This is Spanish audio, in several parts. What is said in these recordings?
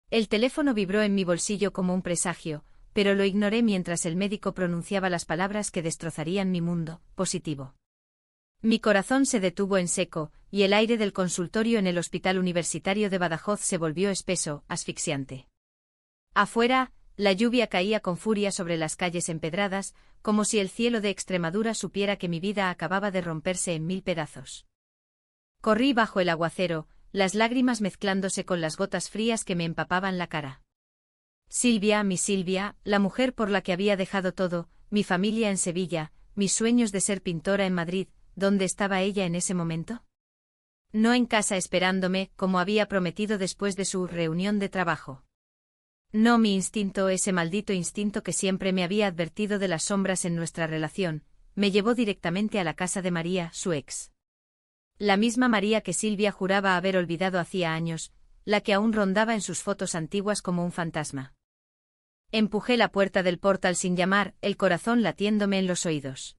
El teléfono vibró en mi bolsillo como un presagio, pero lo ignoré mientras el médico pronunciaba las palabras que destrozarían mi mundo. Positivo. Mi corazón se detuvo en seco, y el aire del consultorio en el Hospital Universitario de Badajoz se volvió espeso, asfixiante. Afuera, la lluvia caía con furia sobre las calles empedradas, como si el cielo de Extremadura supiera que mi vida acababa de romperse en mil pedazos. Corrí bajo el aguacero, las lágrimas mezclándose con las gotas frías que me empapaban la cara. Silvia, mi Silvia, la mujer por la que había dejado todo, mi familia en Sevilla, mis sueños de ser pintora en Madrid, ¿dónde estaba ella en ese momento? No en casa esperándome, como había prometido después de su reunión de trabajo. No mi instinto, ese maldito instinto que siempre me había advertido de las sombras en nuestra relación, me llevó directamente a la casa de María, su ex. La misma María que Silvia juraba haber olvidado hacía años, la que aún rondaba en sus fotos antiguas como un fantasma. Empujé la puerta del portal sin llamar, el corazón latiéndome en los oídos.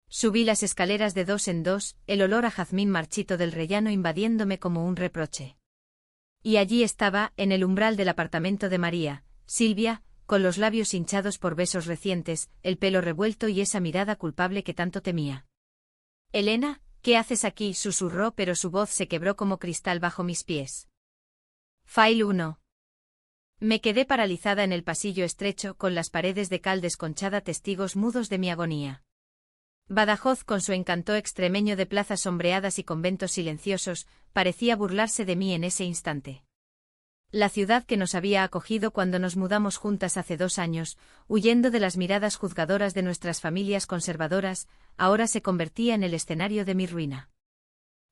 Subí las escaleras de dos en dos, el olor a jazmín marchito del rellano invadiéndome como un reproche. Y allí estaba, en el umbral del apartamento de María, Silvia, con los labios hinchados por besos recientes, el pelo revuelto y esa mirada culpable que tanto temía. «Elena, ¿qué haces aquí?», susurró, pero su voz se quebró como cristal bajo mis pies. File 1. Me quedé paralizada en el pasillo estrecho, con las paredes de cal desconchada, testigos mudos de mi agonía. Badajoz, con su encanto extremeño de plazas sombreadas y conventos silenciosos, parecía burlarse de mí en ese instante. La ciudad que nos había acogido cuando nos mudamos juntas hace 2 años, huyendo de las miradas juzgadoras de nuestras familias conservadoras, ahora se convertía en el escenario de mi ruina.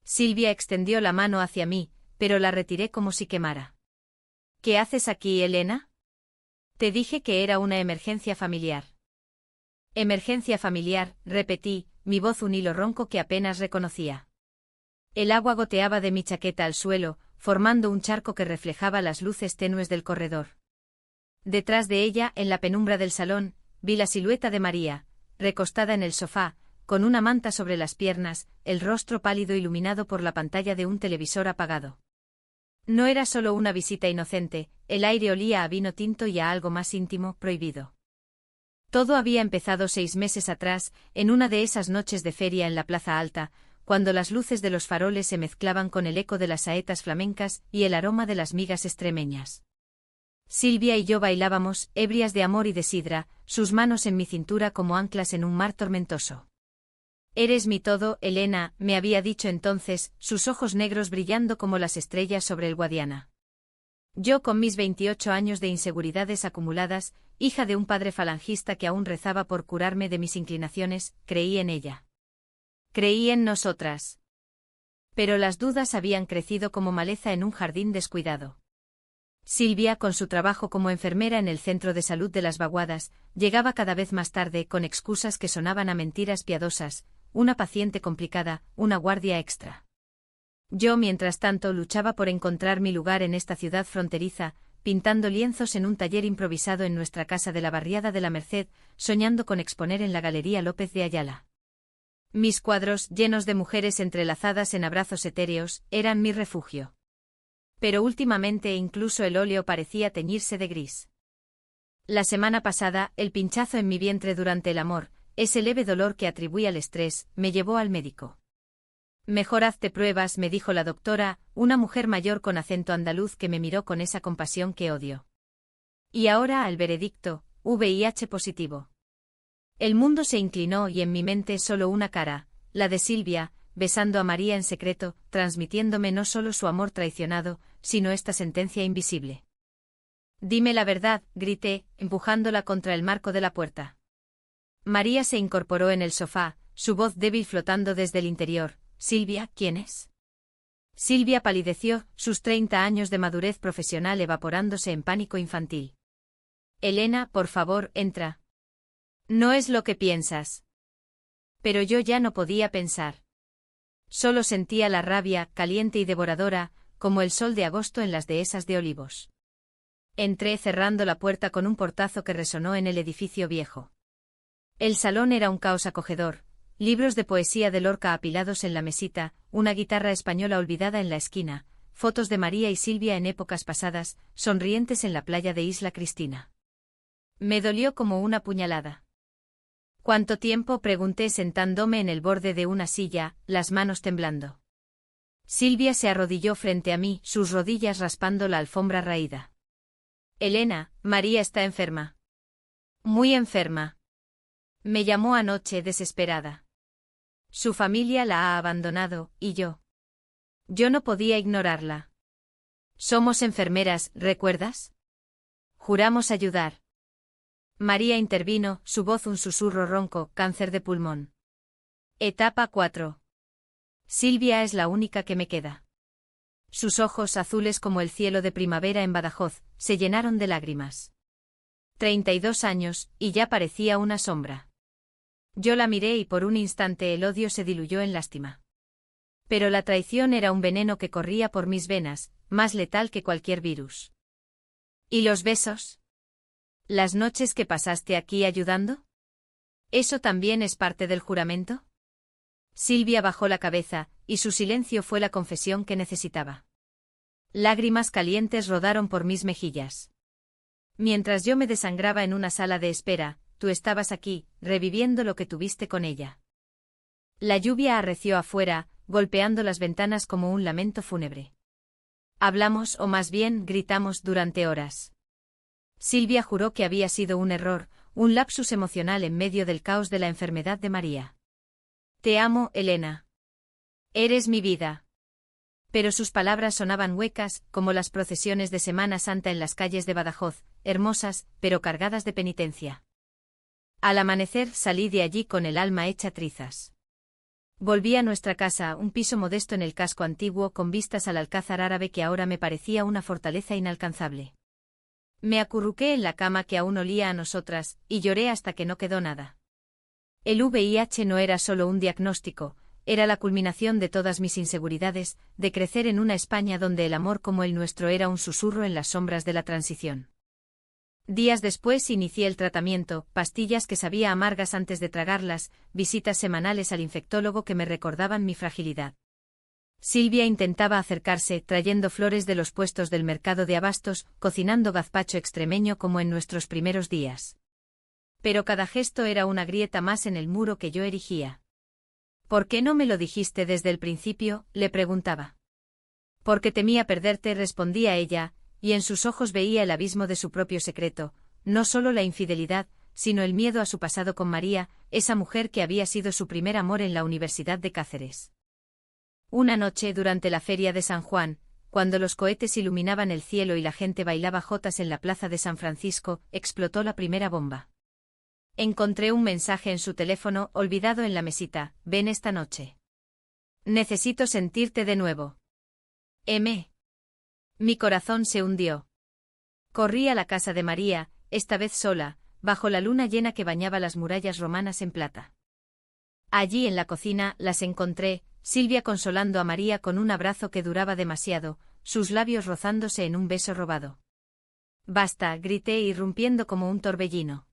Silvia extendió la mano hacia mí, pero la retiré como si quemara. «¿Qué haces aquí, Elena? Te dije que era una emergencia familiar». «Emergencia familiar», repetí, mi voz un hilo ronco que apenas reconocía. El agua goteaba de mi chaqueta al suelo, formando un charco que reflejaba las luces tenues del corredor. Detrás de ella, en la penumbra del salón, vi la silueta de María, recostada en el sofá, con una manta sobre las piernas, el rostro pálido iluminado por la pantalla de un televisor apagado. No era solo una visita inocente, el aire olía a vino tinto y a algo más íntimo, prohibido. Todo había empezado 6 meses atrás, en una de esas noches de feria en la Plaza Alta, cuando las luces de los faroles se mezclaban con el eco de las saetas flamencas y el aroma de las migas extremeñas. Silvia y yo bailábamos, ebrias de amor y de sidra, sus manos en mi cintura como anclas en un mar tormentoso. «Eres mi todo, Elena», me había dicho entonces, sus ojos negros brillando como las estrellas sobre el Guadiana. Yo, con mis 28 años de inseguridades acumuladas, hija de un padre falangista que aún rezaba por curarme de mis inclinaciones, creí en ella. Creí en nosotras. Pero las dudas habían crecido como maleza en un jardín descuidado. Silvia, con su trabajo como enfermera en el centro de salud de Las Vaguadas, llegaba cada vez más tarde con excusas que sonaban a mentiras piadosas, una paciente complicada, una guardia extra. Yo, mientras tanto, luchaba por encontrar mi lugar en esta ciudad fronteriza, pintando lienzos en un taller improvisado en nuestra casa de la barriada de la Merced, soñando con exponer en la Galería López de Ayala. Mis cuadros, llenos de mujeres entrelazadas en abrazos etéreos, eran mi refugio. Pero últimamente incluso el óleo parecía teñirse de gris. La semana pasada, el pinchazo en mi vientre durante el amor, ese leve dolor que atribuí al estrés, me llevó al médico. «Mejor hazte pruebas», me dijo la doctora, una mujer mayor con acento andaluz que me miró con esa compasión que odio. Y ahora al veredicto, VIH positivo. El mundo se inclinó y en mi mente solo una cara, la de Silvia, besando a María en secreto, transmitiéndome no solo su amor traicionado, sino esta sentencia invisible. «Dime la verdad», grité, empujándola contra el marco de la puerta. María se incorporó en el sofá, su voz débil flotando desde el interior. «Silvia, ¿quién es?». Silvia palideció, sus 30 años de madurez profesional evaporándose en pánico infantil. «Elena, por favor, entra». «No es lo que piensas». Pero yo ya no podía pensar. Solo sentía la rabia, caliente y devoradora, como el sol de agosto en las dehesas de olivos. Entré cerrando la puerta con un portazo que resonó en el edificio viejo. El salón era un caos acogedor, libros de poesía de Lorca apilados en la mesita, una guitarra española olvidada en la esquina, fotos de María y Silvia en épocas pasadas, sonrientes en la playa de Isla Cristina. Me dolió como una puñalada. ¿Cuánto tiempo?, pregunté sentándome en el borde de una silla, las manos temblando. Silvia se arrodilló frente a mí, sus rodillas raspando la alfombra raída. Elena, María está enferma. Muy enferma. Me llamó anoche desesperada. Su familia la ha abandonado, y yo. Yo no podía ignorarla. Somos enfermeras, ¿recuerdas? Juramos ayudar. María intervino, su voz un susurro ronco, cáncer de pulmón. Etapa 4. Silvia es la única que me queda. Sus ojos, azules como el cielo de primavera en Badajoz, se llenaron de lágrimas. 32 años, y ya parecía una sombra. Yo la miré y por un instante el odio se diluyó en lástima. Pero la traición era un veneno que corría por mis venas, más letal que cualquier virus. ¿Y los besos? ¿Las noches que pasaste aquí ayudando? ¿Eso también es parte del juramento? Silvia bajó la cabeza, y su silencio fue la confesión que necesitaba. Lágrimas calientes rodaron por mis mejillas. Mientras yo me desangraba en una sala de espera, tú estabas aquí, reviviendo lo que tuviste con ella. La lluvia arreció afuera, golpeando las ventanas como un lamento fúnebre. Hablamos, o más bien, gritamos durante horas. Silvia juró que había sido un error, un lapsus emocional en medio del caos de la enfermedad de María. Te amo, Elena. Eres mi vida. Pero sus palabras sonaban huecas, como las procesiones de Semana Santa en las calles de Badajoz, hermosas, pero cargadas de penitencia. Al amanecer salí de allí con el alma hecha trizas. Volví a nuestra casa, un piso modesto en el casco antiguo con vistas al Alcázar árabe que ahora me parecía una fortaleza inalcanzable. Me acurruqué en la cama que aún olía a nosotras, y lloré hasta que no quedó nada. El VIH no era solo un diagnóstico, era la culminación de todas mis inseguridades, de crecer en una España donde el amor como el nuestro era un susurro en las sombras de la transición. Días después inicié el tratamiento, pastillas que sabía amargas antes de tragarlas, visitas semanales al infectólogo que me recordaban mi fragilidad. Silvia intentaba acercarse, trayendo flores de los puestos del mercado de abastos, cocinando gazpacho extremeño como en nuestros primeros días. Pero cada gesto era una grieta más en el muro que yo erigía. ¿Por qué no me lo dijiste desde el principio?, le preguntaba. Porque temía perderte, respondía ella, y en sus ojos veía el abismo de su propio secreto, no solo la infidelidad, sino el miedo a su pasado con María, esa mujer que había sido su primer amor en la Universidad de Cáceres. Una noche durante la feria de San Juan, cuando los cohetes iluminaban el cielo y la gente bailaba jotas en la plaza de San Francisco, explotó la primera bomba. Encontré un mensaje en su teléfono, olvidado en la mesita: ven esta noche. Necesito sentirte de nuevo. M. Mi corazón se hundió. Corrí a la casa de María, esta vez sola, bajo la luna llena que bañaba las murallas romanas en plata. Allí en la cocina las encontré, Silvia consolando a María con un abrazo que duraba demasiado, sus labios rozándose en un beso robado. Basta, grité irrumpiendo como un torbellino.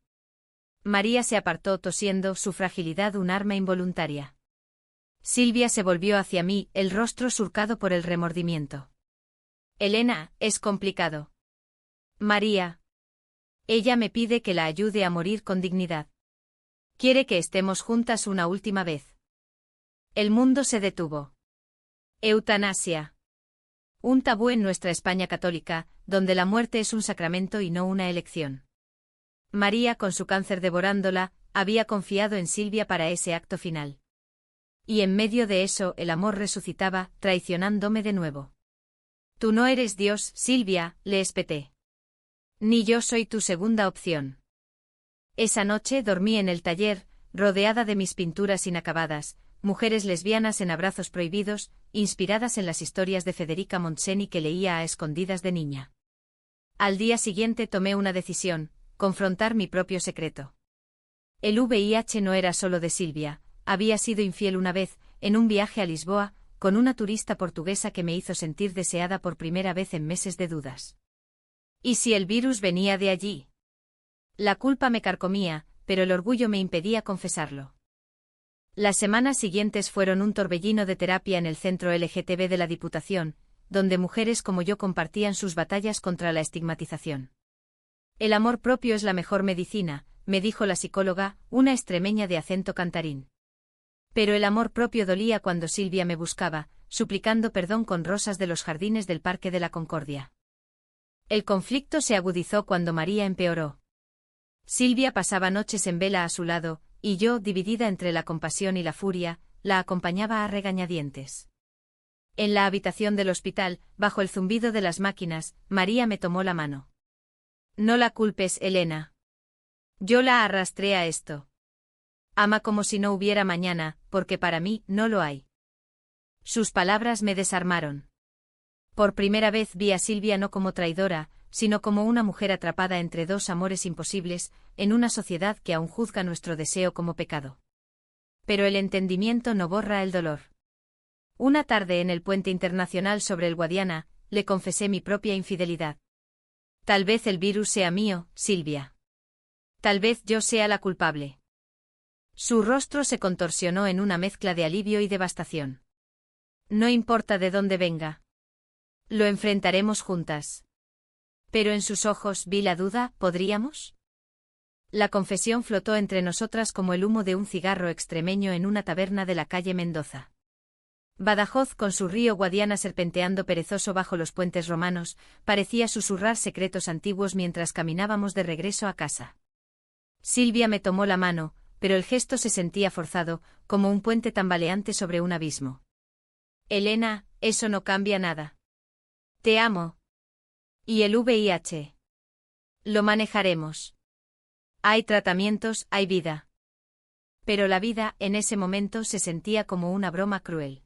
María se apartó tosiendo, su fragilidad un arma involuntaria. Silvia se volvió hacia mí, el rostro surcado por el remordimiento. Elena, es complicado. María. Ella me pide que la ayude a morir con dignidad. Quiere que estemos juntas una última vez. El mundo se detuvo. Eutanasia. Un tabú en nuestra España católica, donde la muerte es un sacramento y no una elección. María, con su cáncer devorándola, había confiado en Silvia para ese acto final. Y en medio de eso el amor resucitaba, traicionándome de nuevo. Tú no eres Dios, Silvia, le espeté. Ni yo soy tu segunda opción. Esa noche dormí en el taller, rodeada de mis pinturas inacabadas, mujeres lesbianas en abrazos prohibidos, inspiradas en las historias de Federica Montseny que leía a escondidas de niña. Al día siguiente tomé una decisión: confrontar mi propio secreto. El VIH no era solo de Silvia, había sido infiel una vez, en un viaje a Lisboa, con una turista portuguesa que me hizo sentir deseada por primera vez en meses de dudas. ¿Y si el virus venía de allí? La culpa me carcomía, pero el orgullo me impedía confesarlo. Las semanas siguientes fueron un torbellino de terapia en el centro LGTB de la Diputación, donde mujeres como yo compartían sus batallas contra la estigmatización. El amor propio es la mejor medicina, me dijo la psicóloga, una extremeña de acento cantarín. Pero el amor propio dolía cuando Silvia me buscaba, suplicando perdón con rosas de los jardines del Parque de la Concordia. El conflicto se agudizó cuando María empeoró. Silvia pasaba noches en vela a su lado, y yo, dividida entre la compasión y la furia, la acompañaba a regañadientes. En la habitación del hospital, bajo el zumbido de las máquinas, María me tomó la mano. No la culpes, Elena. Yo la arrastré a esto. Ama como si no hubiera mañana, porque para mí no lo hay. Sus palabras me desarmaron. Por primera vez vi a Silvia no como traidora, sino como una mujer atrapada entre dos amores imposibles, en una sociedad que aún juzga nuestro deseo como pecado. Pero el entendimiento no borra el dolor. Una tarde en el puente internacional sobre el Guadiana, le confesé mi propia infidelidad. Tal vez el virus sea mío, Silvia. Tal vez yo sea la culpable. Su rostro se contorsionó en una mezcla de alivio y devastación. No importa de dónde venga. Lo enfrentaremos juntas. Pero en sus ojos vi la duda, ¿podríamos? La confesión flotó entre nosotras como el humo de un cigarro extremeño en una taberna de la calle Mendoza. Badajoz, con su río Guadiana serpenteando perezoso bajo los puentes romanos, parecía susurrar secretos antiguos mientras caminábamos de regreso a casa. Silvia me tomó la mano, pero el gesto se sentía forzado, como un puente tambaleante sobre un abismo. Elena, eso no cambia nada. Te amo. ¿Y el VIH? Lo manejaremos. Hay tratamientos, hay vida. Pero la vida, en ese momento, se sentía como una broma cruel.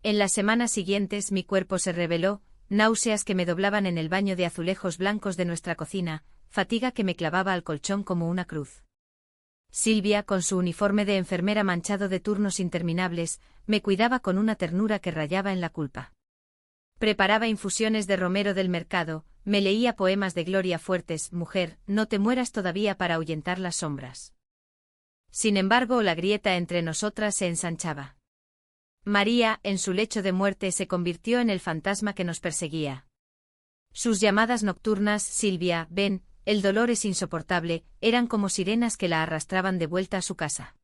En las semanas siguientes mi cuerpo se rebeló, náuseas que me doblaban en el baño de azulejos blancos de nuestra cocina, fatiga que me clavaba al colchón como una cruz. Silvia, con su uniforme de enfermera manchado de turnos interminables, me cuidaba con una ternura que rayaba en la culpa. Preparaba infusiones de romero del mercado, me leía poemas de Gloria Fuertes, mujer, no te mueras todavía para ahuyentar las sombras. Sin embargo, la grieta entre nosotras se ensanchaba. María, en su lecho de muerte, se convirtió en el fantasma que nos perseguía. Sus llamadas nocturnas, Silvia, ven, el dolor es insoportable, eran como sirenas que la arrastraban de vuelta a su casa.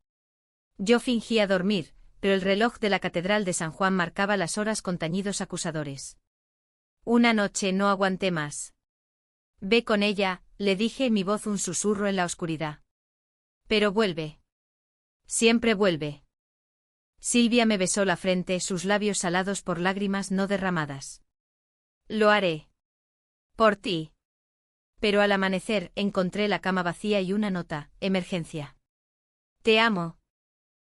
Yo fingía dormir, pero el reloj de la Catedral de San Juan marcaba las horas con tañidos acusadores. Una noche no aguanté más. Ve con ella, le dije, mi voz un susurro en la oscuridad. Pero vuelve. Siempre vuelve. Silvia me besó la frente, sus labios salados por lágrimas no derramadas. Lo haré. Por ti. Pero al amanecer encontré la cama vacía y una nota, emergencia. Te amo.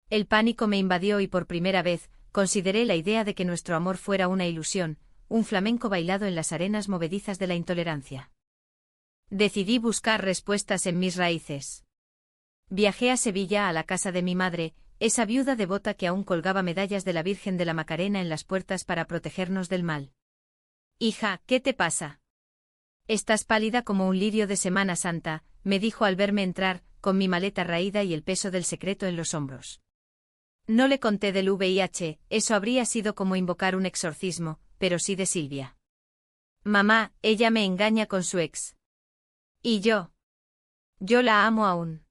El pánico me invadió y por primera vez, consideré la idea de que nuestro amor fuera una ilusión, un flamenco bailado en las arenas movedizas de la intolerancia. Decidí buscar respuestas en mis raíces. Viajé a Sevilla a la casa de mi madre, esa viuda devota que aún colgaba medallas de la Virgen de la Macarena en las puertas para protegernos del mal. Hija, ¿qué te pasa? Estás pálida como un lirio de Semana Santa, me dijo al verme entrar, con mi maleta raída y el peso del secreto en los hombros. No le conté del VIH, eso habría sido como invocar un exorcismo, pero sí de Silvia. Mamá, ella me engaña con su ex. ¿Y yo? Yo la amo aún.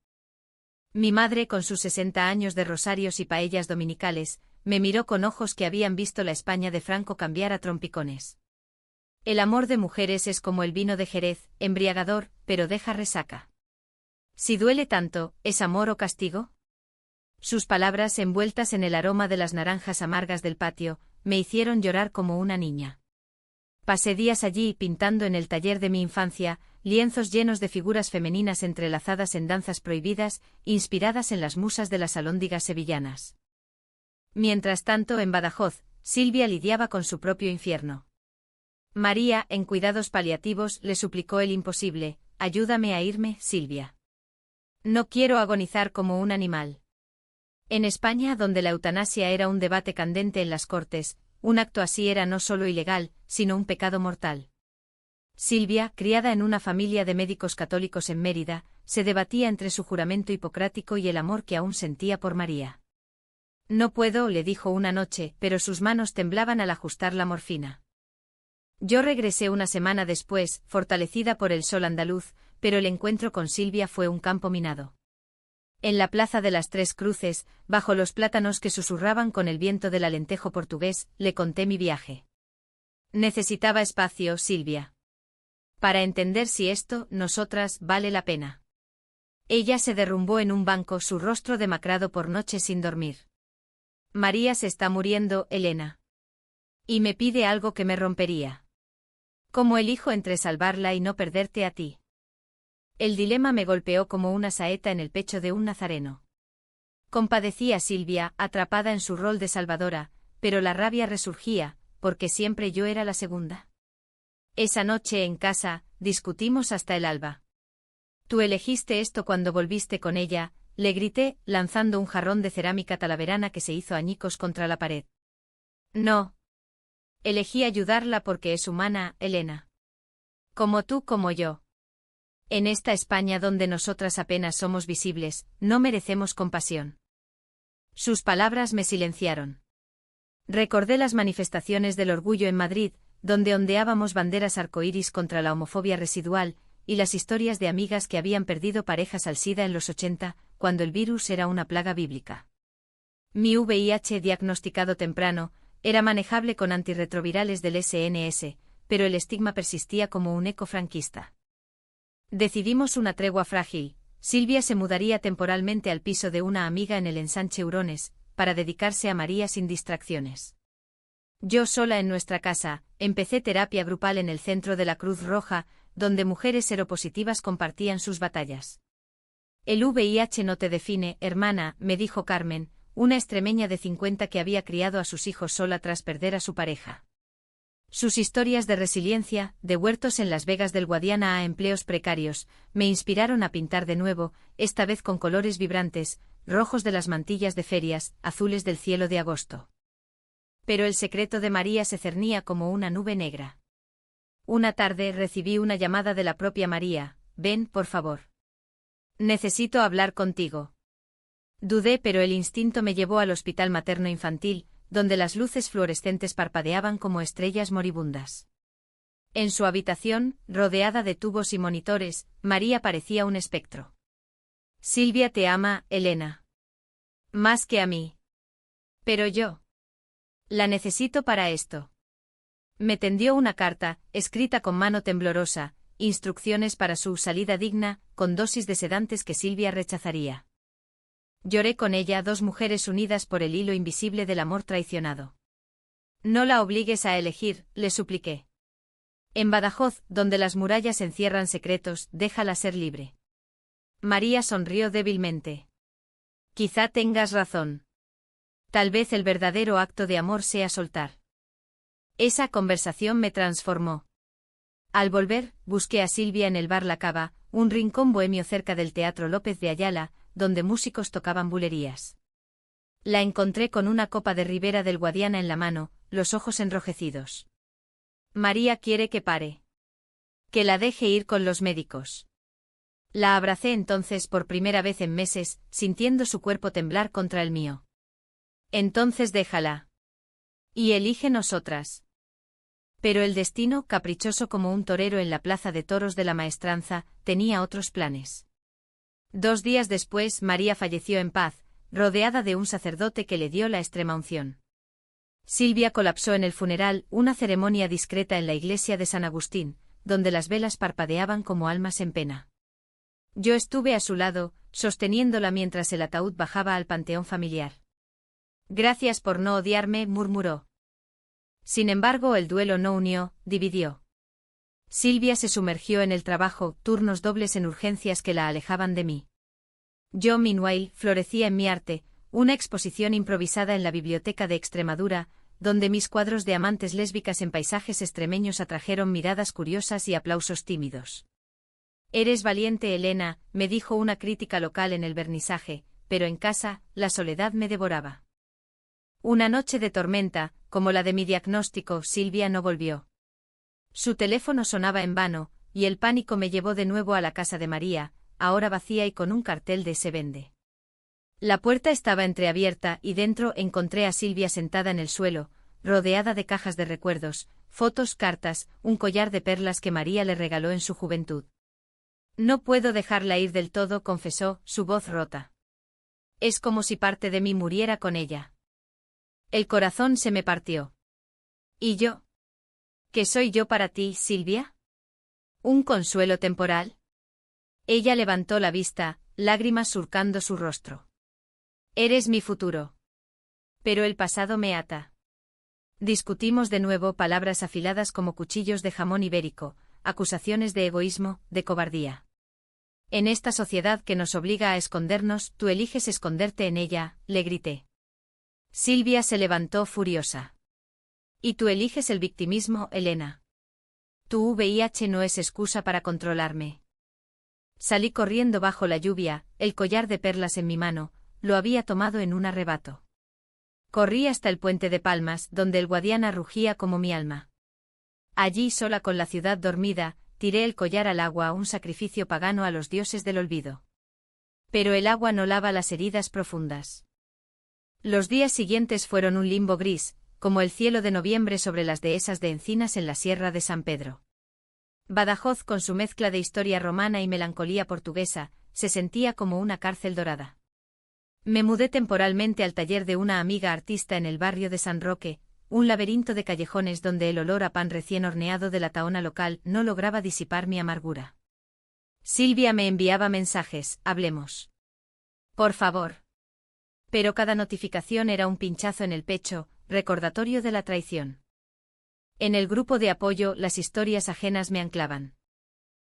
Mi madre, con sus 60 años de rosarios y paellas dominicales, me miró con ojos que habían visto la España de Franco cambiar a trompicones. El amor de mujeres es como el vino de Jerez, embriagador, pero deja resaca. Si duele tanto, ¿es amor o castigo? Sus palabras, envueltas en el aroma de las naranjas amargas del patio, me hicieron llorar como una niña. Pasé días allí pintando en el taller de mi infancia, lienzos llenos de figuras femeninas entrelazadas en danzas prohibidas, inspiradas en las musas de las alhóndigas sevillanas. Mientras tanto, en Badajoz, Silvia lidiaba con su propio infierno. María, en cuidados paliativos, le suplicó el imposible: ayúdame a irme, Silvia. No quiero agonizar como un animal. En España, donde la eutanasia era un debate candente en las Cortes, un acto así era no solo ilegal, sino un pecado mortal. Silvia, criada en una familia de médicos católicos en Mérida, se debatía entre su juramento hipocrático y el amor que aún sentía por María. No puedo, le dijo una noche, pero sus manos temblaban al ajustar la morfina. Yo regresé una semana después, fortalecida por el sol andaluz, pero el encuentro con Silvia fue un campo minado. En la plaza de las Tres Cruces, bajo los plátanos que susurraban con el viento del alentejo portugués, le conté mi viaje. Necesitaba espacio, Silvia. Para entender si esto, nosotras, vale la pena. Ella se derrumbó en un banco, su rostro demacrado por noches sin dormir. María se está muriendo, Elena. Y me pide algo que me rompería. ¿Cómo elijo entre salvarla y no perderte a ti? El dilema me golpeó como una saeta en el pecho de un nazareno. Compadecí a Silvia, atrapada en su rol de salvadora, pero la rabia resurgía, porque siempre yo era la segunda. Esa noche en casa, discutimos hasta el alba. Tú elegiste esto cuando volviste con ella, le grité, lanzando un jarrón de cerámica talaverana que se hizo añicos contra la pared. No. Elegí ayudarla porque es humana, Elena. Como tú, como yo. En esta España donde nosotras apenas somos visibles, no merecemos compasión. Sus palabras me silenciaron. Recordé las manifestaciones del orgullo en Madrid, donde ondeábamos banderas arcoíris contra la homofobia residual, y las historias de amigas que habían perdido parejas al SIDA en los 80, cuando el virus era una plaga bíblica. Mi VIH diagnosticado temprano, era manejable con antirretrovirales del SNS, pero el estigma persistía como un eco franquista. Decidimos una tregua frágil. Silvia se mudaría temporalmente al piso de una amiga en el ensanche Hurones, para dedicarse a María sin distracciones. Yo sola en nuestra casa, empecé terapia grupal en el centro de la Cruz Roja, donde mujeres seropositivas compartían sus batallas. El VIH no te define, hermana, me dijo Carmen, una extremeña de 50 que había criado a sus hijos sola tras perder a su pareja. Sus historias de resiliencia, de huertos en Las Vegas del Guadiana a empleos precarios, me inspiraron a pintar de nuevo, esta vez con colores vibrantes, rojos de las mantillas de ferias, azules del cielo de agosto. Pero el secreto de María se cernía como una nube negra. Una tarde recibí una llamada de la propia María. Ven, por favor. Necesito hablar contigo. Dudé, pero el instinto me llevó al hospital materno-infantil, donde las luces fluorescentes parpadeaban como estrellas moribundas. En su habitación, rodeada de tubos y monitores, María parecía un espectro. Silvia te ama, Elena. Más que a mí. Pero yo. La necesito para esto. Me tendió una carta, escrita con mano temblorosa, instrucciones para su salida digna, con dosis de sedantes que Silvia rechazaría. Lloré con ella, dos mujeres unidas por el hilo invisible del amor traicionado. No la obligues a elegir, le supliqué. En Badajoz, donde las murallas encierran secretos, déjala ser libre. María sonrió débilmente. Quizá tengas razón. Tal vez el verdadero acto de amor sea soltar. Esa conversación me transformó. Al volver, busqué a Silvia en el bar La Cava, un rincón bohemio cerca del Teatro López de Ayala, donde músicos tocaban bulerías. La encontré con una copa de Ribera del Guadiana en la mano, los ojos enrojecidos. María quiere que pare. Que la deje ir con los médicos. La abracé entonces por primera vez en meses, sintiendo su cuerpo temblar contra el mío. Entonces déjala. Y elige nosotras. Pero el destino, caprichoso como un torero en la plaza de toros de la Maestranza, tenía otros planes. 2 días después, María falleció en paz, rodeada de un sacerdote que le dio la extremaunción. Silvia colapsó en el funeral, una ceremonia discreta en la iglesia de San Agustín, donde las velas parpadeaban como almas en pena. Yo estuve a su lado, sosteniéndola mientras el ataúd bajaba al panteón familiar. Gracias por no odiarme, murmuró. Sin embargo, el duelo no unió, dividió. Silvia se sumergió en el trabajo, turnos dobles en urgencias que la alejaban de mí. Yo, meanwhile, florecía en mi arte, una exposición improvisada en la Biblioteca de Extremadura, donde mis cuadros de amantes lésbicas en paisajes extremeños atrajeron miradas curiosas y aplausos tímidos. Eres valiente, Elena, me dijo una crítica local en el vernisaje, pero en casa, la soledad me devoraba. Una noche de tormenta, como la de mi diagnóstico, Silvia no volvió. Su teléfono sonaba en vano, y el pánico me llevó de nuevo a la casa de María, ahora vacía y con un cartel de "se vende". La puerta estaba entreabierta y dentro encontré a Silvia sentada en el suelo, rodeada de cajas de recuerdos, fotos, cartas, un collar de perlas que María le regaló en su juventud. No puedo dejarla ir del todo, confesó, su voz rota. Es como si parte de mí muriera con ella. El corazón se me partió. ¿Y yo? ¿Qué soy yo para ti, Silvia? ¿Un consuelo temporal? Ella levantó la vista, lágrimas surcando su rostro. Eres mi futuro. Pero el pasado me ata. Discutimos de nuevo, palabras afiladas como cuchillos de jamón ibérico, acusaciones de egoísmo, de cobardía. En esta sociedad que nos obliga a escondernos, tú eliges esconderte en ella, le grité. Silvia se levantó furiosa. Y tú eliges el victimismo, Elena. Tu VIH no es excusa para controlarme. Salí corriendo bajo la lluvia, el collar de perlas en mi mano, lo había tomado en un arrebato. Corrí hasta el puente de Palmas, donde el Guadiana rugía como mi alma. Allí, sola con la ciudad dormida, tiré el collar al agua, un sacrificio pagano a los dioses del olvido. Pero el agua no lava las heridas profundas. Los días siguientes fueron un limbo gris, como el cielo de noviembre sobre las dehesas de encinas en la Sierra de San Pedro. Badajoz, con su mezcla de historia romana y melancolía portuguesa, se sentía como una cárcel dorada. Me mudé temporalmente al taller de una amiga artista en el barrio de San Roque, un laberinto de callejones donde el olor a pan recién horneado de la taona local no lograba disipar mi amargura. Silvia me enviaba mensajes, hablemos. Por favor. Pero cada notificación era un pinchazo en el pecho, recordatorio de la traición. En el grupo de apoyo, las historias ajenas me anclaban.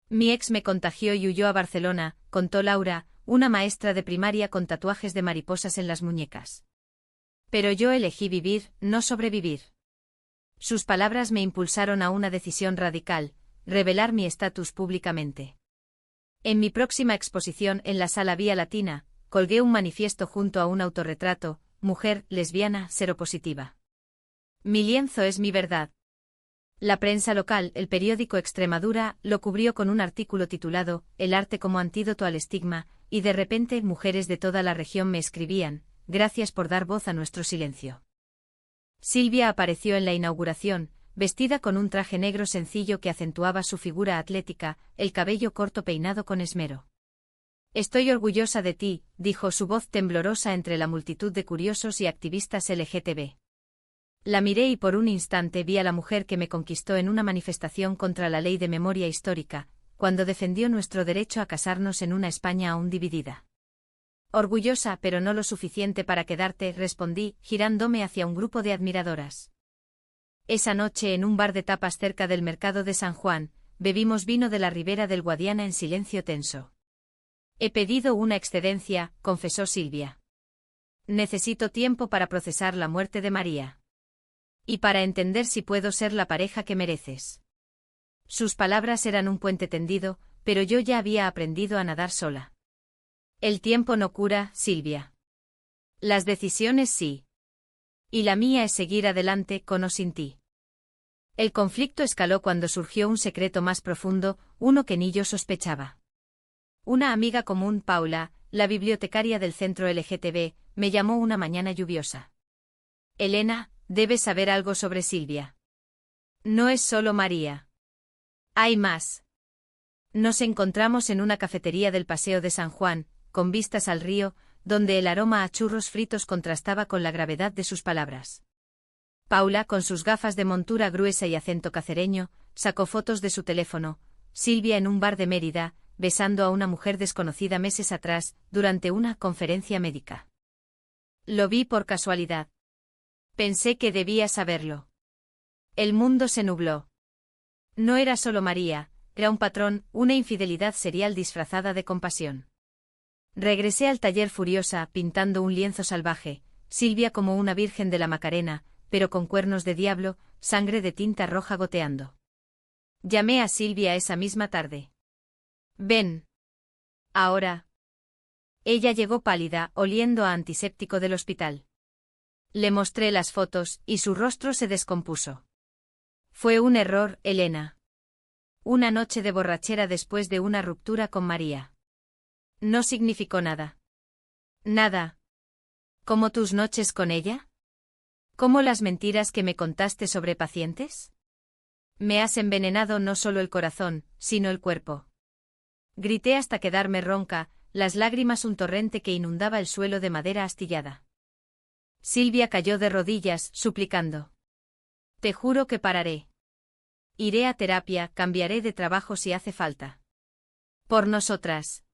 Mi ex me contagió y huyó a Barcelona, contó Laura, una maestra de primaria con tatuajes de mariposas en las muñecas. Pero yo elegí vivir, no sobrevivir. Sus palabras me impulsaron a una decisión radical, revelar mi estatus públicamente. En mi próxima exposición en la Sala Vía Latina, colgué un manifiesto junto a un autorretrato, mujer, lesbiana, seropositiva. Mi lienzo es mi verdad. La prensa local, el periódico Extremadura, lo cubrió con un artículo titulado El arte como antídoto al estigma, y de repente mujeres de toda la región me escribían, gracias por dar voz a nuestro silencio. Silvia apareció en la inauguración, vestida con un traje negro sencillo que acentuaba su figura atlética, el cabello corto peinado con esmero. Estoy orgullosa de ti, dijo, su voz temblorosa entre la multitud de curiosos y activistas LGTB. La miré y por un instante vi a la mujer que me conquistó en una manifestación contra la ley de memoria histórica, cuando defendió nuestro derecho a casarnos en una España aún dividida. Orgullosa, pero no lo suficiente para quedarte, respondí, girándome hacia un grupo de admiradoras. Esa noche, en un bar de tapas cerca del mercado de San Juan, bebimos vino de la ribera del Guadiana en silencio tenso. He pedido una excedencia, confesó Silvia. Necesito tiempo para procesar la muerte de María. Y para entender si puedo ser la pareja que mereces. Sus palabras eran un puente tendido, pero yo ya había aprendido a nadar sola. El tiempo no cura, Silvia. Las decisiones sí. Y la mía es seguir adelante, con o sin ti. El conflicto escaló cuando surgió un secreto más profundo, uno que ni yo sospechaba. Una amiga común, Paula, la bibliotecaria del centro LGTB, me llamó una mañana lluviosa. Elena, debes saber algo sobre Silvia. No es solo María. Hay más. Nos encontramos en una cafetería del Paseo de San Juan, con vistas al río, donde el aroma a churros fritos contrastaba con la gravedad de sus palabras. Paula, con sus gafas de montura gruesa y acento cacereño, sacó fotos de su teléfono. Silvia en un bar de Mérida, besando a una mujer desconocida meses atrás, durante una conferencia médica. Lo vi por casualidad. Pensé que debía saberlo. El mundo se nubló. No era solo María, era un patrón, una infidelidad serial disfrazada de compasión. Regresé al taller furiosa, pintando un lienzo salvaje, Silvia como una virgen de la Macarena, pero con cuernos de diablo, sangre de tinta roja goteando. Llamé a Silvia esa misma tarde. Ven. Ahora. Ella llegó pálida, oliendo a antiséptico del hospital. Le mostré las fotos, y su rostro se descompuso. Fue un error, Elena. Una noche de borrachera después de una ruptura con María. No significó nada. Nada. ¿Como tus noches con ella? ¿Como las mentiras que me contaste sobre pacientes? Me has envenenado no solo el corazón, sino el cuerpo. Grité hasta quedarme ronca, las lágrimas un torrente que inundaba el suelo de madera astillada. Silvia cayó de rodillas, suplicando. Te juro que pararé. Iré a terapia, cambiaré de trabajo si hace falta. Por nosotras.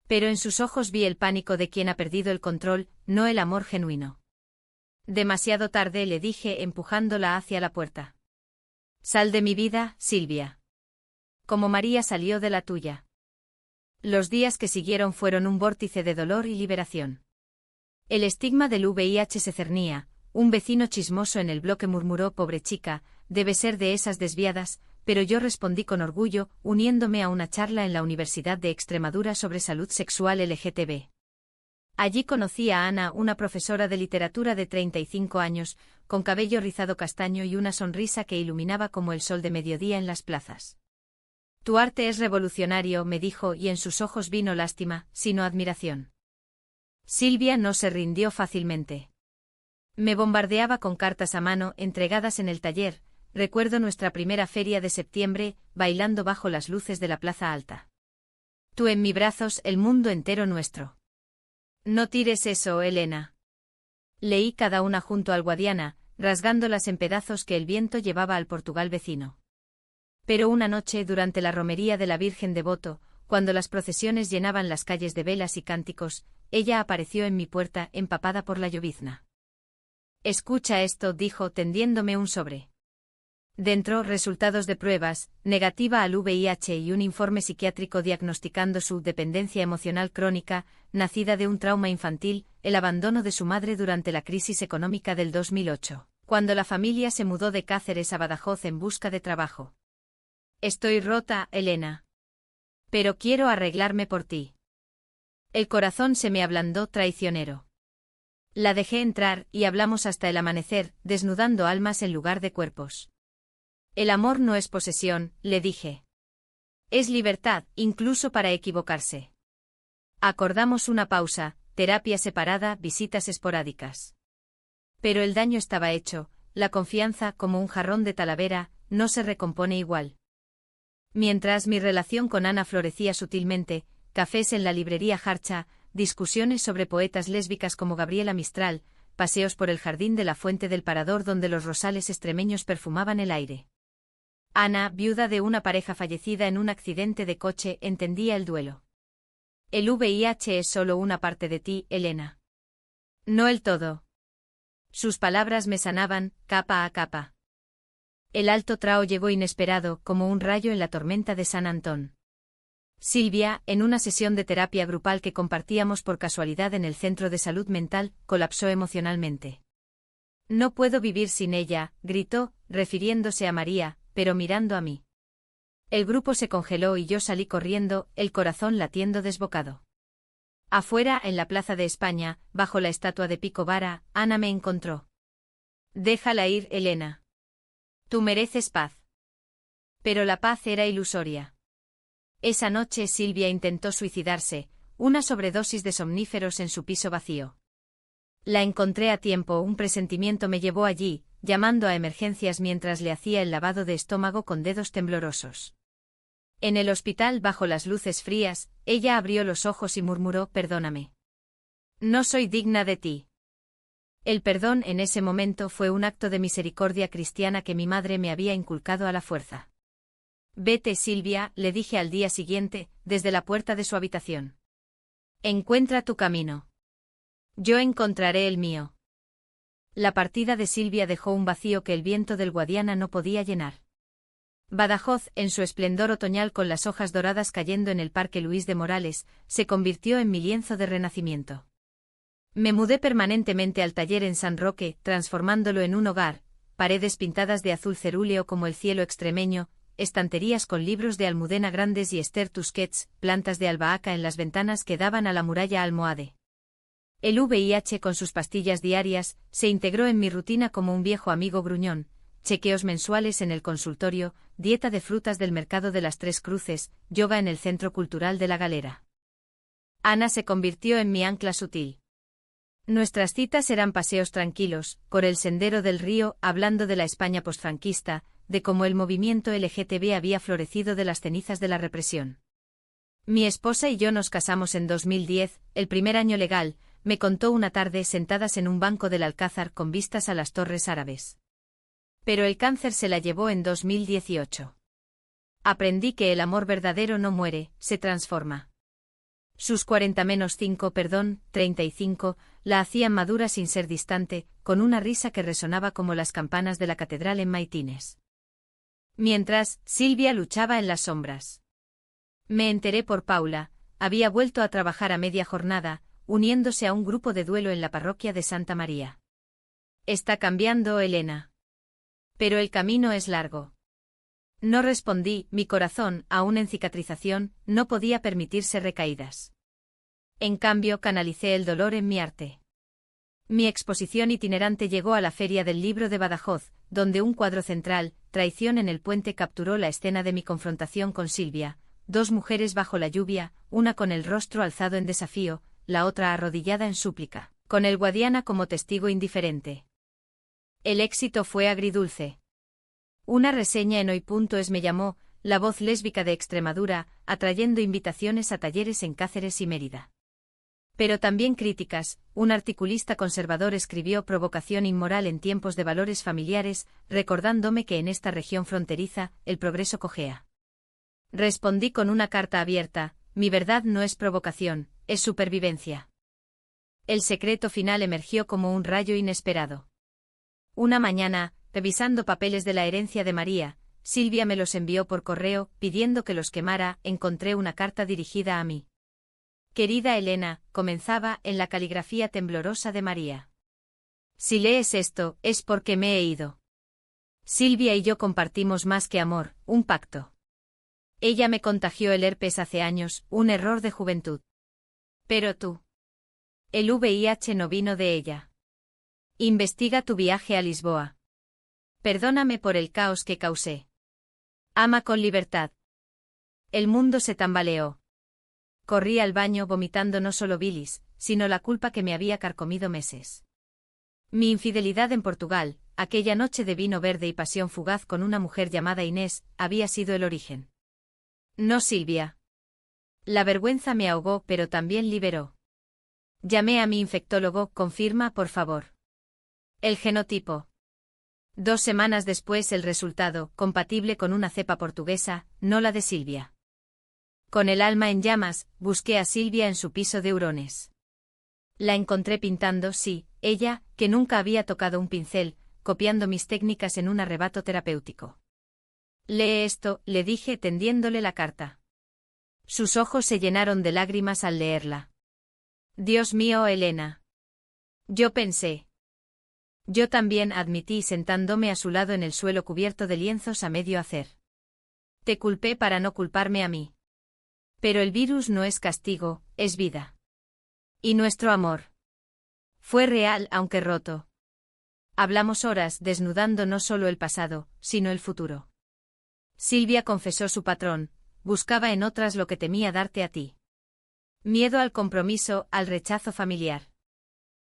Pero en sus ojos vi el pánico de quien ha perdido el control, no el amor genuino. Demasiado tarde, le dije empujándola hacia la puerta. Sal de mi vida, Silvia. Como María salió de la tuya. Los días que siguieron fueron un vórtice de dolor y liberación. El estigma del VIH se cernía, un vecino chismoso en el bloque murmuró: pobre chica, debe ser de esas desviadas, pero yo respondí con orgullo, uniéndome a una charla en la Universidad de Extremadura sobre salud sexual LGTB. Allí conocí a Ana, una profesora de literatura de 35 años, con cabello rizado castaño y una sonrisa que iluminaba como el sol de mediodía en las plazas. Tu arte es revolucionario, me dijo, y en sus ojos vino lástima, sino admiración. Silvia no se rindió fácilmente. Me bombardeaba con cartas a mano entregadas en el taller. Recuerdo nuestra primera feria de septiembre, bailando bajo las luces de la Plaza Alta. Tú en mis brazos, el mundo entero nuestro. No tires eso, Elena. Leí cada una junto al Guadiana, rasgándolas en pedazos que el viento llevaba al Portugal vecino. Pero una noche, durante la romería de la Virgen Devoto, cuando las procesiones llenaban las calles de velas y cánticos, ella apareció en mi puerta, empapada por la llovizna. Escucha esto, dijo, tendiéndome un sobre. Dentro, resultados de pruebas, negativa al VIH y un informe psiquiátrico diagnosticando su dependencia emocional crónica, nacida de un trauma infantil, el abandono de su madre durante la crisis económica del 2008, cuando la familia se mudó de Cáceres a Badajoz en busca de trabajo. Estoy rota, Elena. Pero quiero arreglarme por ti. El corazón se me ablandó traicionero. La dejé entrar y hablamos hasta el amanecer, desnudando almas en lugar de cuerpos. El amor no es posesión, le dije. Es libertad, incluso para equivocarse. Acordamos una pausa, terapia separada, visitas esporádicas. Pero el daño estaba hecho, la confianza, como un jarrón de Talavera, no se recompone igual. Mientras mi relación con Ana florecía sutilmente, cafés en la librería Jarcha, discusiones sobre poetas lésbicas como Gabriela Mistral, paseos por el jardín de la Fuente del Parador donde los rosales extremeños perfumaban el aire. Ana, viuda de una pareja fallecida en un accidente de coche, entendía el duelo. El VIH es solo una parte de ti, Elena. No el todo. Sus palabras me sanaban, capa a capa. El alto trao llegó inesperado, como un rayo en la tormenta de San Antón. Silvia, en una sesión de terapia grupal que compartíamos por casualidad en el centro de salud mental, colapsó emocionalmente. No puedo vivir sin ella, gritó, refiriéndose a María, pero mirando a mí. El grupo se congeló y yo salí corriendo, el corazón latiendo desbocado. Afuera, en la Plaza de España, bajo la estatua de Pico Vara, Ana me encontró. Déjala ir, Elena. Tú mereces paz. Pero la paz era ilusoria. Esa noche Silvia intentó suicidarse, una sobredosis de somníferos en su piso vacío. La encontré a tiempo, un presentimiento me llevó allí, llamando a emergencias mientras le hacía el lavado de estómago con dedos temblorosos. En el hospital, bajo las luces frías, ella abrió los ojos y murmuró: perdóname. No soy digna de ti. El perdón en ese momento fue un acto de misericordia cristiana que mi madre me había inculcado a la fuerza. Vete, Silvia, le dije al día siguiente, desde la puerta de su habitación. Encuentra tu camino. Yo encontraré el mío. La partida de Silvia dejó un vacío que el viento del Guadiana no podía llenar. Badajoz, en su esplendor otoñal con las hojas doradas cayendo en el Parque Luis de Morales, se convirtió en mi lienzo de renacimiento. Me mudé permanentemente al taller en San Roque, transformándolo en un hogar, paredes pintadas de azul cerúleo como el cielo extremeño, estanterías con libros de Almudena Grandes y Esther Tusquets, plantas de albahaca en las ventanas que daban a la muralla almohade. El VIH con sus pastillas diarias, se integró en mi rutina como un viejo amigo gruñón, chequeos mensuales en el consultorio, dieta de frutas del mercado de las Tres Cruces, yoga en el Centro Cultural de la Galera. Ana se convirtió en mi ancla sutil. Nuestras citas eran paseos tranquilos, por el sendero del río, hablando de la España posfranquista, de cómo el movimiento LGTB había florecido de las cenizas de la represión. Mi esposa y yo nos casamos en 2010, el primer año legal, me contó una tarde sentadas en un banco del Alcázar con vistas a las Torres Árabes. Pero el cáncer se la llevó en 2018. Aprendí que el amor verdadero no muere, se transforma. Sus 35, la hacían madura sin ser distante, con una risa que resonaba como las campanas de la catedral en Maitines. Mientras, Silvia luchaba en las sombras. Me enteré por Paula, había vuelto a trabajar a media jornada, uniéndose a un grupo de duelo en la parroquia de Santa María. Está cambiando, Elena. Pero el camino es largo. No respondí, mi corazón, aún en cicatrización, no podía permitirse recaídas. En cambio, canalicé el dolor en mi arte. Mi exposición itinerante llegó a la Feria del Libro de Badajoz, donde un cuadro central, Traición en el puente, capturó la escena de mi confrontación con Silvia, dos mujeres bajo la lluvia, una con el rostro alzado en desafío, la otra arrodillada en súplica, con el Guadiana como testigo indiferente. El éxito fue agridulce. Una reseña en Hoy.es me llamó la voz lésbica de Extremadura, atrayendo invitaciones a talleres en Cáceres y Mérida. Pero también críticas. Un articulista conservador escribió provocación inmoral en tiempos de valores familiares, recordándome que en esta región fronteriza, el progreso cojea. Respondí con una carta abierta, mi verdad no es provocación, es supervivencia. El secreto final emergió como un rayo inesperado. Una mañana, revisando papeles de la herencia de María, Silvia me los envió por correo, pidiendo que los quemara, encontré una carta dirigida a mí. Querida Elena, comenzaba en la caligrafía temblorosa de María. Si lees esto, es porque me he ido. Silvia y yo compartimos más que amor, un pacto. Ella me contagió el herpes hace años, un error de juventud. Pero tú. El VIH no vino de ella. Investiga tu viaje a Lisboa. Perdóname por el caos que causé. Ama con libertad. El mundo se tambaleó. Corrí al baño vomitando no solo bilis, sino la culpa que me había carcomido meses. Mi infidelidad en Portugal, aquella noche de vino verde y pasión fugaz con una mujer llamada Inés, había sido el origen. No Silvia. La vergüenza me ahogó pero también liberó. Llamé a mi infectólogo, confirma por favor. El genotipo. 2 semanas después el resultado, compatible con una cepa portuguesa, no la de Silvia. Con el alma en llamas, busqué a Silvia en su piso de hurones. La encontré pintando, sí, ella, que nunca había tocado un pincel, copiando mis técnicas en un arrebato terapéutico. Lee esto, le dije tendiéndole la carta. Sus ojos se llenaron de lágrimas al leerla. Dios mío, Elena. Yo pensé. Yo también, admití sentándome a su lado en el suelo cubierto de lienzos a medio hacer. Te culpé para no culparme a mí. Pero el virus no es castigo, es vida. Y nuestro amor. Fue real aunque roto. Hablamos horas desnudando no solo el pasado, sino el futuro. Silvia confesó su patrón, buscaba en otras lo que temía darte a ti. Miedo al compromiso, al rechazo familiar.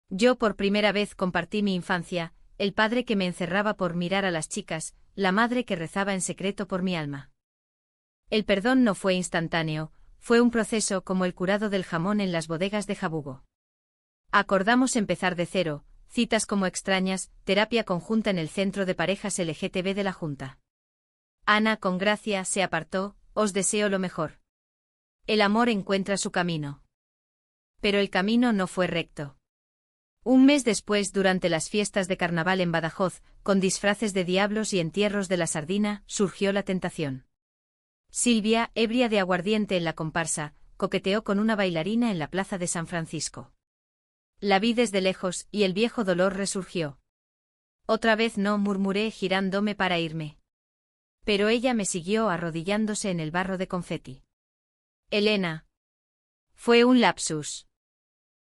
Yo por primera vez compartí mi infancia, el padre que me encerraba por mirar a las chicas, la madre que rezaba en secreto por mi alma. El perdón no fue instantáneo, fue un proceso como el curado del jamón en las bodegas de Jabugo. Acordamos empezar de cero, citas como extrañas, terapia conjunta en el Centro de Parejas LGTB de la Junta. Ana con gracia se apartó, os deseo lo mejor. El amor encuentra su camino. Pero el camino no fue recto. Un mes después, durante las fiestas de carnaval en Badajoz, con disfraces de diablos y entierros de la sardina, surgió la tentación. Silvia, ebria de aguardiente en la comparsa, coqueteó con una bailarina en la plaza de San Francisco. La vi desde lejos, y el viejo dolor resurgió. Otra vez no, murmuré girándome para irme. Pero ella me siguió arrodillándose en el barro de confeti. Elena. Fue un lapsus.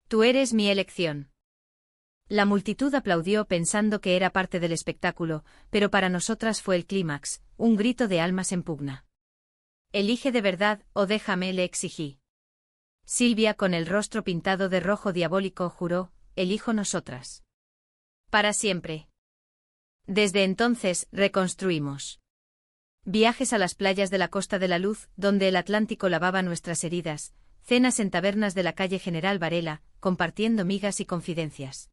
Tú eres mi elección. La multitud aplaudió pensando que era parte del espectáculo, pero para nosotras fue el clímax, un grito de almas en pugna. Elige de verdad, o déjame, le exigí. Silvia, con el rostro pintado de rojo diabólico, juró, elijo nosotras. Para siempre. Desde entonces, reconstruimos. Viajes a las playas de la Costa de la Luz, donde el Atlántico lavaba nuestras heridas, cenas en tabernas de la calle General Varela, compartiendo migas y confidencias.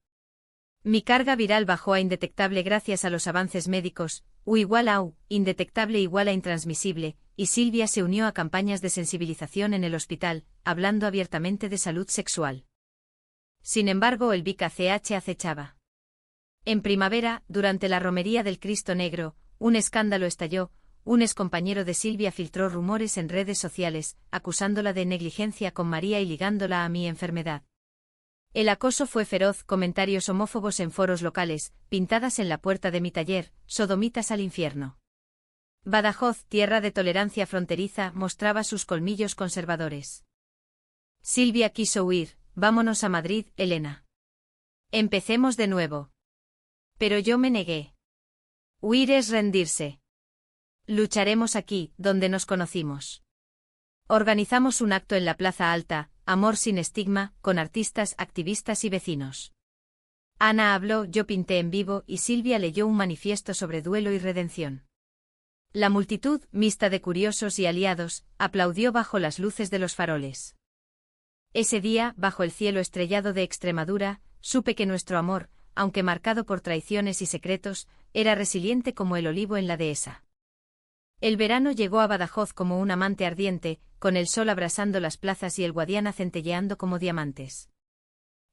Mi carga viral bajó a indetectable gracias a los avances médicos, U igual a U, indetectable igual a intransmisible, y Silvia se unió a campañas de sensibilización en el hospital, hablando abiertamente de salud sexual. Sin embargo, el VIH acechaba. En primavera, durante la romería del Cristo Negro, un escándalo estalló. Un excompañero de Silvia filtró rumores en redes sociales, acusándola de negligencia con María y ligándola a mi enfermedad. El acoso fue feroz, comentarios homófobos en foros locales, pintadas en la puerta de mi taller, sodomitas al infierno. Badajoz, tierra de tolerancia fronteriza, mostraba sus colmillos conservadores. Silvia quiso huir, vámonos a Madrid, Elena. Empecemos de nuevo. Pero yo me negué. Huir es rendirse. Lucharemos aquí, donde nos conocimos. Organizamos un acto en la Plaza Alta, Amor sin estigma, con artistas, activistas y vecinos. Ana habló, yo pinté en vivo y Silvia leyó un manifiesto sobre duelo y redención. La multitud, mixta de curiosos y aliados, aplaudió bajo las luces de los faroles. Ese día, bajo el cielo estrellado de Extremadura, supe que nuestro amor, aunque marcado por traiciones y secretos, era resiliente como el olivo en la dehesa. El verano llegó a Badajoz como un amante ardiente, con el sol abrasando las plazas y el Guadiana centelleando como diamantes.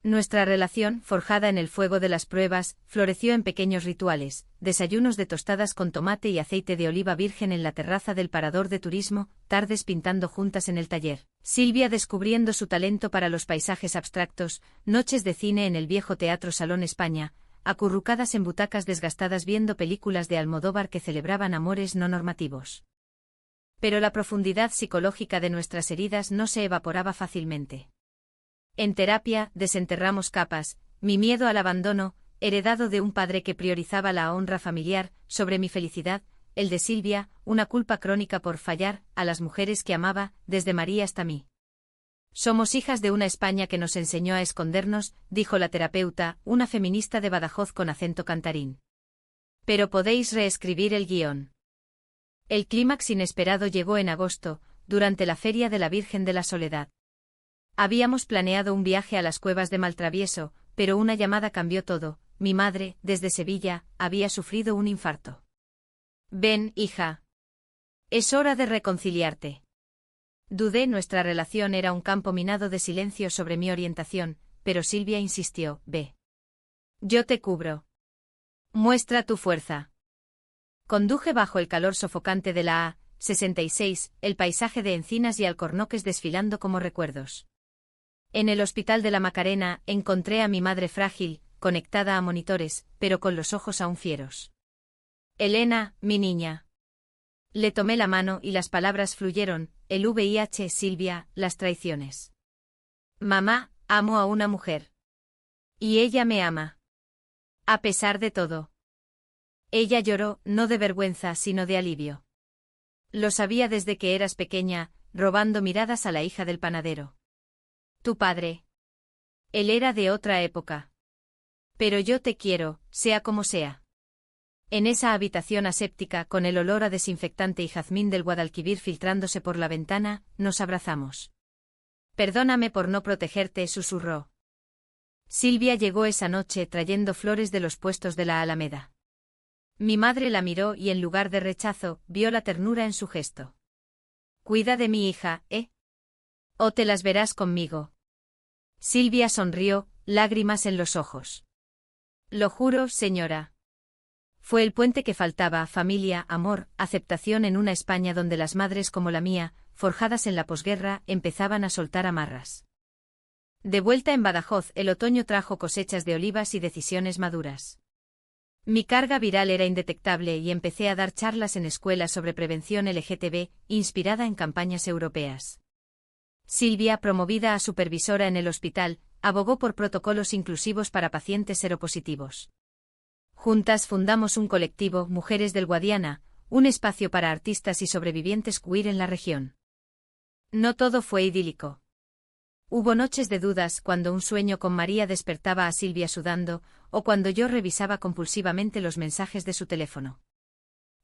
Nuestra relación, forjada en el fuego de las pruebas, floreció en pequeños rituales, desayunos de tostadas con tomate y aceite de oliva virgen en la terraza del parador de turismo, tardes pintando juntas en el taller, Silvia descubriendo su talento para los paisajes abstractos, noches de cine en el viejo Teatro Salón España, acurrucadas en butacas desgastadas viendo películas de Almodóvar que celebraban amores no normativos. Pero la profundidad psicológica de nuestras heridas no se evaporaba fácilmente. En terapia, desenterramos capas, mi miedo al abandono, heredado de un padre que priorizaba la honra familiar, sobre mi felicidad, el de Silvia, una culpa crónica por fallar a las mujeres que amaba, desde María hasta mí. Somos hijas de una España que nos enseñó a escondernos, dijo la terapeuta, una feminista de Badajoz con acento cantarín. Pero podéis reescribir el guión. El clímax inesperado llegó en agosto, durante la Feria de la Virgen de la Soledad. Habíamos planeado un viaje a las cuevas de Maltravieso, pero una llamada cambió todo. Mi madre, desde Sevilla, había sufrido un infarto. Ven, hija. Es hora de reconciliarte. Dudé, nuestra relación era un campo minado de silencio sobre mi orientación, pero Silvia insistió, ve. Yo te cubro. Muestra tu fuerza. Conduje bajo el calor sofocante de la A66, el paisaje de encinas y alcornoques desfilando como recuerdos. En el Hospital de la Macarena encontré a mi madre frágil, conectada a monitores, pero con los ojos aún fieros. Elena, mi niña. Le tomé la mano y las palabras fluyeron, el VIH, Silvia, las traiciones. Mamá, amo a una mujer. Y ella me ama. A pesar de todo. Ella lloró, no de vergüenza sino de alivio. Lo sabía desde que eras pequeña, robando miradas a la hija del panadero. Tu padre. Él era de otra época. Pero yo te quiero, sea como sea. En esa habitación aséptica, con el olor a desinfectante y jazmín del Guadalquivir filtrándose por la ventana, nos abrazamos. Perdóname por no protegerte, susurró. Silvia llegó esa noche trayendo flores de los puestos de la Alameda. Mi madre la miró y en lugar de rechazo, vio la ternura en su gesto. Cuida de mi hija, ¿eh? O te las verás conmigo. Silvia sonrió, lágrimas en los ojos. Lo juro, señora. Fue el puente que faltaba, familia, amor, aceptación en una España donde las madres como la mía, forjadas en la posguerra, empezaban a soltar amarras. De vuelta en Badajoz, el otoño trajo cosechas de olivas y decisiones maduras. Mi carga viral era indetectable y empecé a dar charlas en escuelas sobre prevención LGTB, inspirada en campañas europeas. Silvia, promovida a supervisora en el hospital, abogó por protocolos inclusivos para pacientes seropositivos. Juntas fundamos un colectivo, Mujeres del Guadiana, un espacio para artistas y sobrevivientes queer en la región. No todo fue idílico. Hubo noches de dudas cuando un sueño con María despertaba a Silvia sudando, o cuando yo revisaba compulsivamente los mensajes de su teléfono.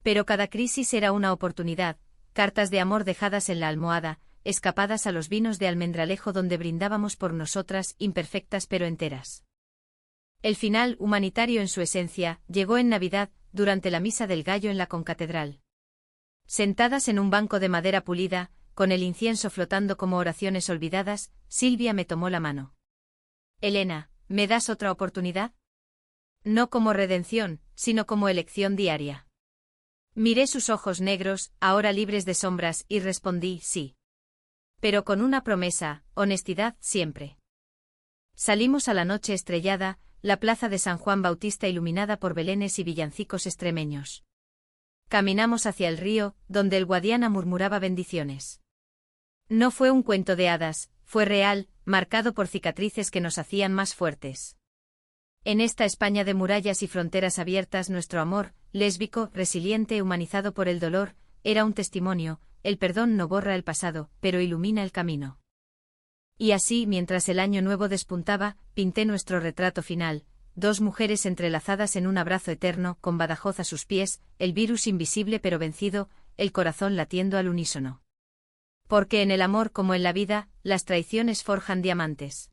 Pero cada crisis era una oportunidad, cartas de amor dejadas en la almohada, escapadas a los vinos de almendralejo donde brindábamos por nosotras, imperfectas pero enteras. El final, humanitario en su esencia, llegó en Navidad, durante la Misa del Gallo en la concatedral. Sentadas en un banco de madera pulida, con el incienso flotando como oraciones olvidadas, Silvia me tomó la mano. Elena, ¿me das otra oportunidad? No como redención, sino como elección diaria. Miré sus ojos negros, ahora libres de sombras, y respondí sí. Pero con una promesa, honestidad siempre. Salimos a la noche estrellada, la plaza de San Juan Bautista iluminada por belenes y villancicos extremeños. Caminamos hacia el río, donde el Guadiana murmuraba bendiciones. No fue un cuento de hadas, fue real, marcado por cicatrices que nos hacían más fuertes. En esta España de murallas y fronteras abiertas nuestro amor, lésbico, resiliente, humanizado por el dolor, era un testimonio, el perdón no borra el pasado, pero ilumina el camino. Y así, mientras el año nuevo despuntaba, pinté nuestro retrato final, dos mujeres entrelazadas en un abrazo eterno, con Badajoz a sus pies, el virus invisible pero vencido, el corazón latiendo al unísono. Porque en el amor como en la vida, las traiciones forjan diamantes.